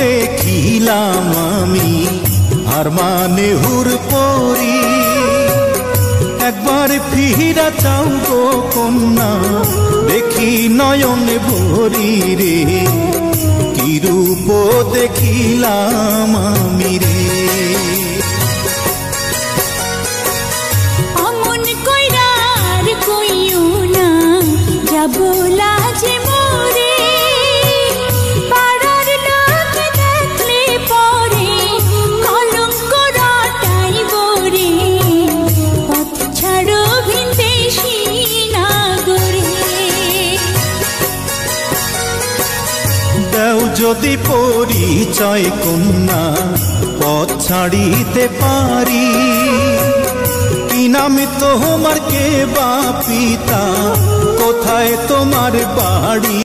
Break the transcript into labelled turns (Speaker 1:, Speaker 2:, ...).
Speaker 1: দেখিলাম আমি আর মানে হুর পরি একবার ফিরা চাও গো কন্যা দেখি নয়ন ভরি রে কি রূপ দেখিলাম আমি রে
Speaker 2: অমন কইরার কইও না যাবলা যে মোরে পাড়ার লোক দেখলে পরে কলঙ্ক রটাইব রে পথ ছাড়ো ভিনদেশি নাগরে
Speaker 1: দেও যদি পরিচয় কন্যা পথ ছাড়িতে পারি কি নাম তোমার কে বা পিতা কোথায় তোমার বাড়ি।